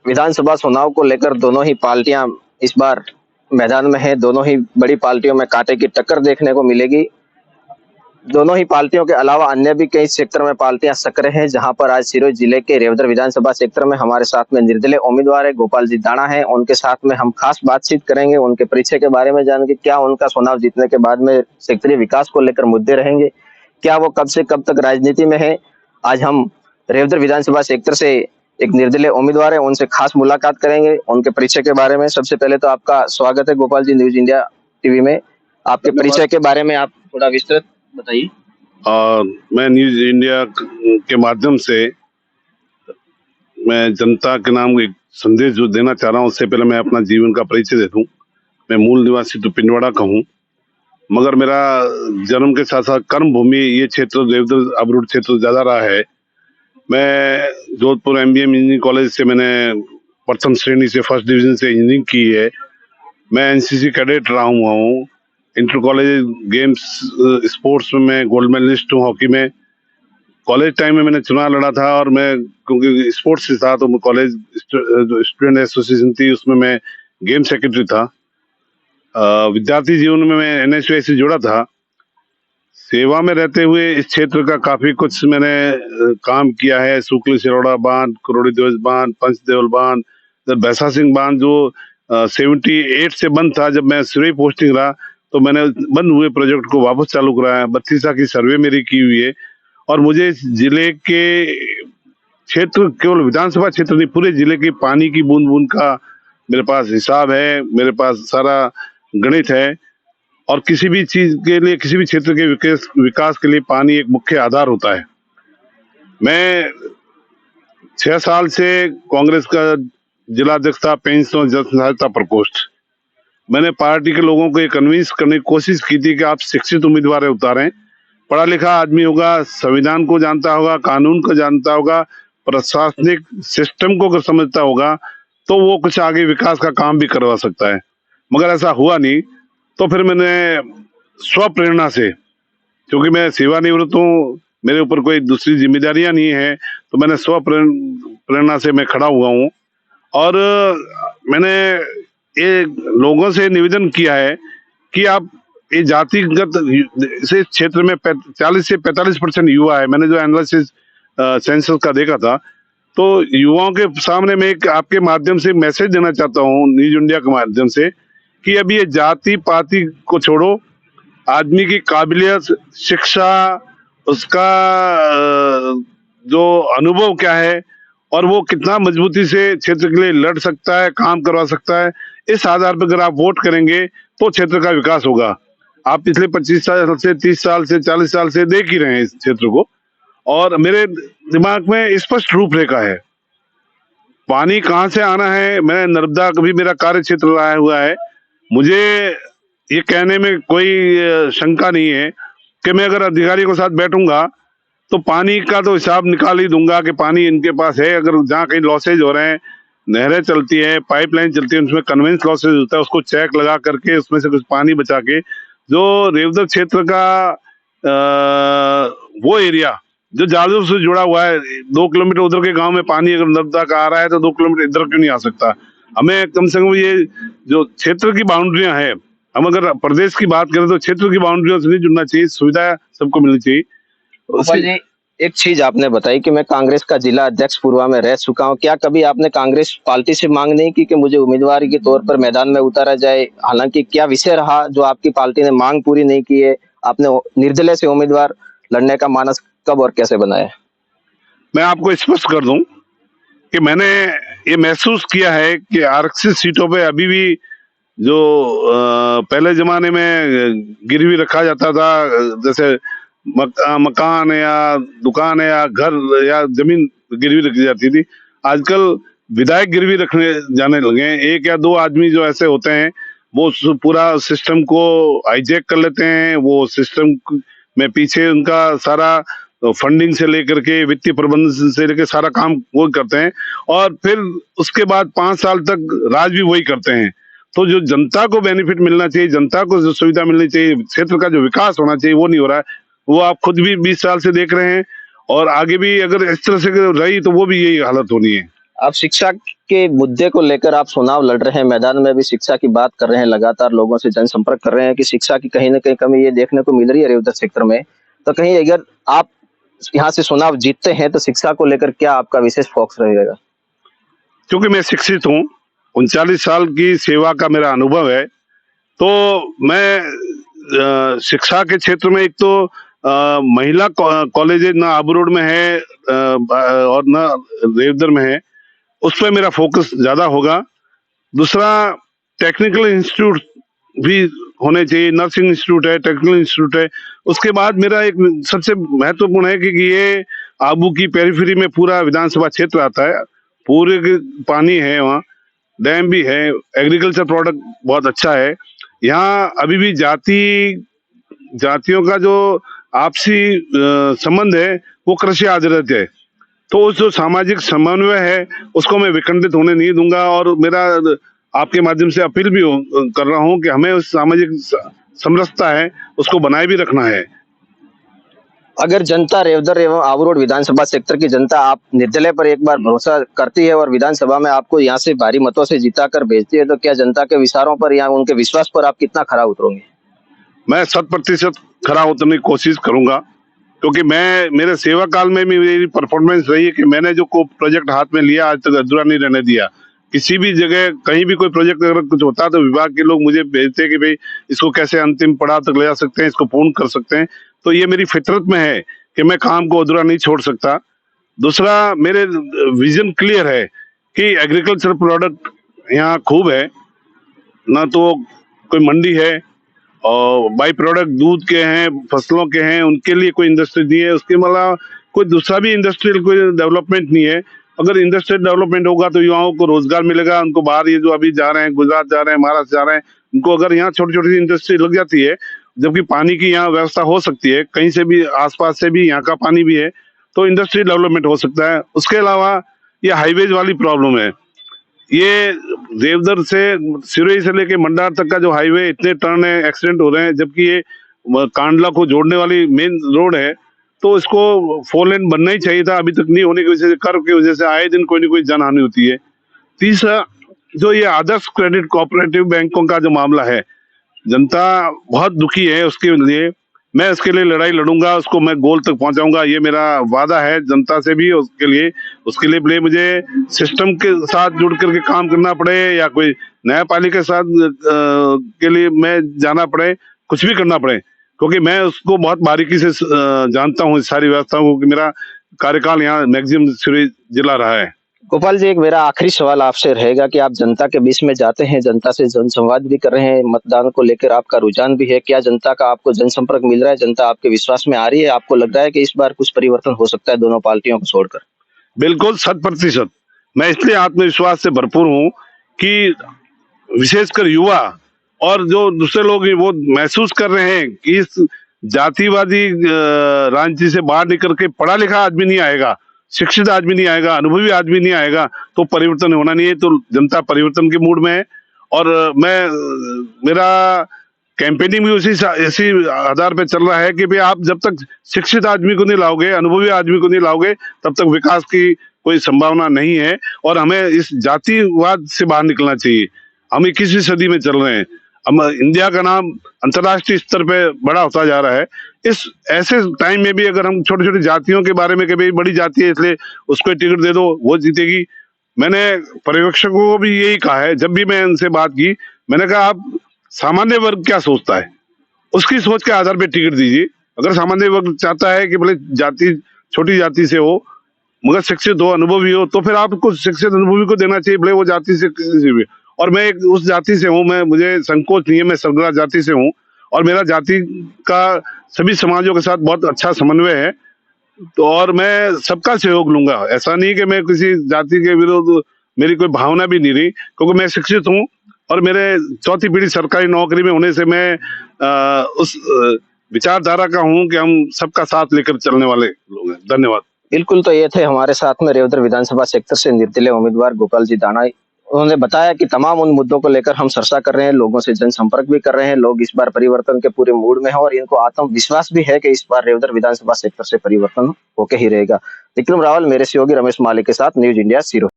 विधानसभा चुनाव को लेकर दोनों ही पार्टियां इस बार मैदान में है। दोनों ही बड़ी पार्टियों में कांटे की टक्कर देखने को मिलेगी। दोनों ही पार्टियों के अलावा अन्य भी कई सेक्टर में पार्टियां सक्रिय हैं, जहां पर आज सिरोही जिले के रेवदर विधानसभा क्षेत्र में हमारे साथ में निर्दलीय उम्मीदवार है गोपाल जी दाना है। उनके साथ में हम खास बातचीत करेंगे, उनके परिचय के बारे में जानेंगे, क्या उनका चुनाव जीतने के बाद में क्षेत्रीय विकास को लेकर मुद्दे रहेंगे, क्या वो कब से कब तक राजनीति में है। आज हम रेवदर विधानसभा क्षेत्र से एक निर्दलीय उम्मीदवार है, उनसे खास मुलाकात करेंगे, उनके परिचय के बारे में। सबसे पहले तो आपका स्वागत है Gopal ji news India TV में। आपके परिचय के बारे में आप थोड़ा विस्तृत बताइए। मैं न्यूज इंडिया के माध्यम से मैं जनता के नाम एक संदेश जो देना चाह रहा हूँ, उससे पहले मैं अपना जीवन का परिचय दे दूं। मैं मूल निवासी तो पिंडवाड़ा का हूँ, मगर मेरा जन्म के साथ साथ कर्म भूमि ये क्षेत्र रेवदर अबरूड क्षेत्र ज्यादा रहा है। मैं जोधपुर MBA इंजीनियरिंग कॉलेज से मैंने प्रथम श्रेणी से फर्स्ट डिवीजन से इंजीनियरिंग की है। मैं NCC कैडेट रहा हूँ। इंटर कॉलेज गेम्स स्पोर्ट्स में मैं गोल्ड मेडलिस्ट हूँ। हॉकी में कॉलेज टाइम में मैंने चुनाव लड़ा था, और मैं क्योंकि स्पोर्ट्स से था तो कॉलेज जो स्टूडेंट एसोसिएशन थी उसमें मैं गेम सेक्रेटरी था। विद्यार्थी जीवन में मैं NSUI से जुड़ा था। सेवा में रहते हुए इस क्षेत्र का काफी कुछ मैंने काम किया है। शुक्ल सिरोड़ा बांध, करोड़ी ध्वज बांध, पंचदेवल बांध, भैसा सिंह बांध जो 78 से बंद था। जब मैं सिरोही पोस्टिंग रहा तो मैंने बंद हुए प्रोजेक्ट को वापस चालू कराया। 32 की सर्वे मेरी की हुई है, और मुझे इस जिले के क्षेत्र, केवल विधानसभा क्षेत्र नहीं, पूरे जिले के पानी की बूंद बूंद का मेरे पास हिसाब है, मेरे पास सारा गणित है। और किसी भी चीज के लिए, किसी भी क्षेत्र के विकास के लिए पानी एक मुख्य आधार होता है। मैं 6 साल से कांग्रेस का जिला अध्यक्ष था, पेंशन और जन सहायता प्रकोष्ठ। मैंने पार्टी के लोगों को ये कन्विंस करने की कोशिश की थी कि आप शिक्षित उम्मीदवार उतारें, पढ़ा लिखा आदमी होगा, संविधान को जानता होगा, कानून को जानता होगा, प्रशासनिक सिस्टम को अगर समझता होगा तो वो कुछ आगे विकास का काम भी करवा सकता है। मगर ऐसा हुआ नहीं। तो फिर मैंने स्व प्रेरणा से, क्योंकि मैं सेवानिवृत्त हूँ, मेरे ऊपर कोई दूसरी जिम्मेदारियां नहीं है, तो मैंने स्व प्रेरणा से मैं खड़ा हुआ हूँ। और मैंने ये लोगों से निवेदन किया है कि आप ये जातिगत से क्षेत्र में 40 से 45% युवा है। मैंने जो एनालिसिस सेंसस का देखा था, तो युवाओं के सामने मैं एक आपके माध्यम से मैसेज देना चाहता हूँ, न्यूज इंडिया के माध्यम से, कि अभी ये जाति पाति को छोड़ो, आदमी की काबिलियत, शिक्षा, उसका जो अनुभव क्या है, और वो कितना मजबूती से क्षेत्र के लिए लड़ सकता है, काम करवा सकता है, इस आधार पर अगर आप वोट करेंगे तो क्षेत्र का विकास होगा। आप पिछले 25 साल से, 30 साल से, 40 साल से देख ही रहे हैं इस क्षेत्र को, और मेरे दिमाग में स्पष्ट रूपरेखा है। पानी कहाँ से आना है, मैं नर्मदा कभी मेरा कार्य क्षेत्र रहा हुआ है। मुझे ये कहने में कोई शंका नहीं है कि मैं अगर अधिकारी के साथ बैठूंगा तो पानी का तो हिसाब निकाल ही दूंगा कि पानी इनके पास है। अगर जहाँ कहीं लॉसेज हो रहे हैं, नहरें चलती है, पाइपलाइन चलती है, उसमें कन्वेंस लॉसेज होता है, उसको चेक लगा करके उसमें से कुछ पानी बचा के, जो रेवदर क्षेत्र का वो एरिया जो जालूर से जुड़ा हुआ है, 2 किलोमीटर उधर के गांव में पानी अगर नर्मदा का आ रहा है तो 2 किलोमीटर इधर क्यों नहीं आ सकता। हमें कम से कम ये जो क्षेत्र की बाउंड्रियां है, हम अगर प्रदेश की बात करें तो क्षेत्र की बाउंड्रियों से नहीं जुड़ना चाहिए, सुविधा सबको मिलनी चाहिए। एक चीज आपने बताई कि मैं कांग्रेस का जिला अध्यक्ष पूर्वा में रह चुका हूं, क्या कभी आपने कांग्रेस पार्टी से मांग नहीं की कि मुझे उम्मीदवार के तौर पर मैदान में उतारा जाए? हालांकि क्या विषय रहा जो आपकी पार्टी ने मांग पूरी नहीं की है? आपने निर्दलीय से उम्मीदवार लड़ने का मानस कब और कैसे बनाया? मैं आपको स्पष्ट कर दूं कि मैंने ये महसूस किया है कि आरक्षित सीटों पे अभी भी जो पहले जमाने में गिरवी रखा जाता था, जैसे मकान या दुकान या घर या जमीन गिरवी रखी जाती थी, आजकल विधायक गिरवी रखने जाने लगे हैं। 1 या 2 आदमी जो ऐसे होते हैं वो पूरा सिस्टम को हाईजैक कर लेते हैं। वो सिस्टम में पीछे उनका सारा फंडिंग से लेकर के वित्तीय प्रबंधन से लेकर सारा काम वो करते हैं, और फिर उसके बाद 5 साल तक राज भी वही करते हैं। तो जो जनता को बेनिफिट मिलना चाहिए, जनता को जो सुविधा मिलनी चाहिए, क्षेत्र का जो विकास होना चाहिए, वो नहीं हो रहा है। वो आप खुद भी 20 साल से देख रहे हैं, और आगे भी अगर इस तरह से रही तो वो भी यही हालत होनी है। आप शिक्षा के मुद्दे को लेकर आप चुनाव लड़ रहे हैं, मैदान में भी शिक्षा की बात कर रहे हैं, लगातार लोगों से जनसंपर्क कर रहे हैं कि शिक्षा की कहीं न कहीं कमी ये देखने को मिल रही है रेवदर सेक्टर में। तो कहीं अगर आप यहाँ से चुनाव जीतते हैं तो शिक्षा को लेकर क्या आपका विशेष फोकस रहेगा? क्योंकि मैं शिक्षित हूँ, 39 साल की सेवा का मेरा अनुभव है, तो मैं शिक्षा के क्षेत्र में एक तो महिला कॉलेज ना आबू रोड में है और ना रेवदर में है, उस पे मेरा फोकस ज़्यादा होगा। दूसरा टेक्निकल इंस्टीट्यूट भी होने चाहिए, नर्सिंग इंस्टीट्यूट है, टेक्निकल इंस्टीट्यूट है। उसके बाद मेरा एक सबसे महत्वपूर्ण है कि ये आबू की पेरिफेरी में पूरा विधानसभा क्षेत्र आता है, पूरे पानी है वहाँ, डैम भी है, एग्रीकल्चर प्रोडक्ट बहुत अच्छा है। यहाँ अभी भी जातियों का जो आपसी संबंध है वो कृषि आधारित है, तो उस जो सामाजिक समन्वय है उसको मैं विखंडित होने नहीं दूंगा। और मेरा आपके माध्यम से अपील भी कर रहा हूं कि हमें उस सामाजिक समरसता है उसको बनाए भी रखना है। अगर जनता रेवदर एवं आबू रोड विधानसभा क्षेत्र की जनता आप निर्दलीय पर एक बार भरोसा करती है और विधानसभा में आपको यहाँ से भारी मतों से जीता कर भेजती है, तो क्या जनता के विचारों पर या उनके विश्वास पर आप कितना खरा उतरोगे? मैं 100% खरा उतरने की कोशिश करूंगा, क्योंकि मेरे सेवा काल में भी मेरी परफॉर्मेंस रही है कि मैंने जो को प्रोजेक्ट हाथ में लिया आज तक अधूरा नहीं रहने दिया। किसी भी जगह कहीं भी कोई प्रोजेक्ट अगर कुछ होता तो विभाग के लोग मुझे भेजते हैं कि भाई इसको कैसे अंतिम पड़ाव तक ले जा सकते हैं, इसको पूर्ण कर सकते हैं। तो ये मेरी फितरत में है कि मैं काम को अधूरा नहीं छोड़ सकता। दूसरा, मेरे विजन क्लियर है कि एग्रीकल्चर प्रोडक्ट यहाँ खूब है, ना तो कोई मंडी है और बाई प्रोडक्ट दूध के हैं, फसलों के हैं, उनके लिए कोई इंडस्ट्री नहीं है। उसके अलावा कोई दूसरा भी इंडस्ट्रियल कोई डेवलपमेंट नहीं है। अगर इंडस्ट्रियल डेवलपमेंट होगा तो युवाओं को रोजगार मिलेगा, उनको बाहर ये जो अभी जा रहे हैं, गुजरात जा रहे हैं, महाराष्ट्र जा रहे हैं, उनको अगर यहाँ छोटी छोटी इंडस्ट्री लग जाती है, जबकि पानी की यहाँ व्यवस्था हो सकती है, कहीं से भी आसपास से भी यहाँ का पानी भी है, तो इंडस्ट्री डेवलपमेंट हो सकता है। उसके अलावा ये हाईवेज वाली प्रॉब्लम है, ये देवदर से सिरोही से लेके मंडार तक का जो हाईवे, इतने टर्न है, एक्सीडेंट हो रहे हैं, जबकि ये कांडला को जोड़ने वाली मेन रोड है, तो इसको 4 लेन बनना ही चाहिए था। अभी तक नहीं होने की वजह से, कर्व की वजह से आए दिन कोई ना कोई जनहानि होती है। तीसरा, जो ये आदर्श क्रेडिट कोऑपरेटिव बैंकों का जो मामला है, जनता बहुत दुखी है उसके लिए। मैं उसके लिए लड़ाई लड़ूंगा, उसको मैं गोल तक पहुंचाऊंगा, ये मेरा वादा है जनता से भी। उसके लिए भले मुझे सिस्टम के साथ जुड़ करके काम करना पड़े या कोई न्यायपालिका के साथ के लिए मैं जाना पड़े, कुछ भी करना पड़े, क्योंकि मैं उसको बहुत बारीकी से जानता हूँ इस सारी व्यवस्थाओं को, कि मेरा कार्यकाल यहाँ मैक्सिमम सिरोही जिला रहा है। गोपाल जी, एक मेरा आखिरी सवाल आपसे रहेगा कि आप जनता के बीच में जाते हैं, जनता से जनसंवाद भी कर रहे हैं, मतदान को लेकर आपका रुझान भी है, क्या जनता का आपको जनसंपर्क मिल रहा है? जनता आपके विश्वास में आ रही है? आपको लग रहा है कि इस बार कुछ परिवर्तन हो सकता है दोनों पार्टियों को छोड़कर? बिल्कुल 100%। मैं इसलिए आत्मविश्वास से भरपूर हूँ कि विशेषकर युवा और जो दूसरे लोग हैं वो महसूस कर रहे हैं कि इस जातिवादी रांची से बाहर निकल के पढ़ा लिखा आदमी नहीं आएगा, शिक्षित आदमी नहीं आएगा, अनुभवी आदमी नहीं आएगा, तो परिवर्तन होना नहीं है। तो जनता परिवर्तन के मूड में है और मेरा कैंपेनिंग भी इसी आधार पे चल रहा है कि भाई आप जब तक शिक्षित आदमी को नहीं लाओगे, अनुभवी आदमी को नहीं लाओगे, तब तक विकास की कोई संभावना नहीं है। और हमें इस जातिवाद से बाहर निकलना चाहिए। हम 21वीं सदी में चल रहे हैं, हम इंडिया का नाम अंतर्राष्ट्रीय स्तर पे बड़ा होता जा रहा है। इस ऐसे टाइम में भी अगर हम छोटी छोटी जातियों के बारे में, कि भाई बड़ी जाति है इसलिए उसको टिकट दे दो, वो जीतेगी। मैंने पर्यवेक्षकों को भी यही कहा है, जब भी मैं उनसे बात की, मैंने कहा आप सामान्य वर्ग क्या सोचता है उसकी सोच के आधार पर टिकट दीजिए। अगर सामान्य वर्ग चाहता है कि भले जाति छोटी जाति से हो मगर शिक्षित हो, अनुभवी हो, तो फिर आपको शिक्षित अनुभवी को देना चाहिए, भले वो जाति से किसी से भी। और मैं एक उस जाति से हूँ, मुझे संकोच नहीं है, मैं सरगुजा जाति से हूँ और मेरा जाति का सभी समाजों के साथ बहुत अच्छा समन्वय है। तो और मैं सबका सहयोग लूंगा, ऐसा नहीं कि मैं किसी जाति के विरुद्ध, मेरी कोई भावना भी नहीं रही, क्योंकि मैं शिक्षित हूँ और मेरे चौथी पीढ़ी सरकारी नौकरी में होने से मैं उस विचारधारा का हूँ कि हम सबका साथ लेकर चलने वाले लोग हैं। धन्यवाद। बिल्कुल, तो ये थे हमारे साथ में रेवदर विधानसभा क्षेत्र से निर्दलीय उम्मीदवार गोपाल जी दाना। उन्होंने बताया कि तमाम उन मुद्दों को लेकर हम चर्चा कर रहे हैं, लोगों से जनसंपर्क भी कर रहे हैं, लोग इस बार परिवर्तन के पूरे मूड में हैं और इनको आत्मविश्वास भी है कि इस बार रेवदर विधानसभा क्षेत्र से परिवर्तन होके ही रहेगा। विक्रम रावल मेरे सहयोगी रमेश माली के साथ, न्यूज इंडिया सिरोही।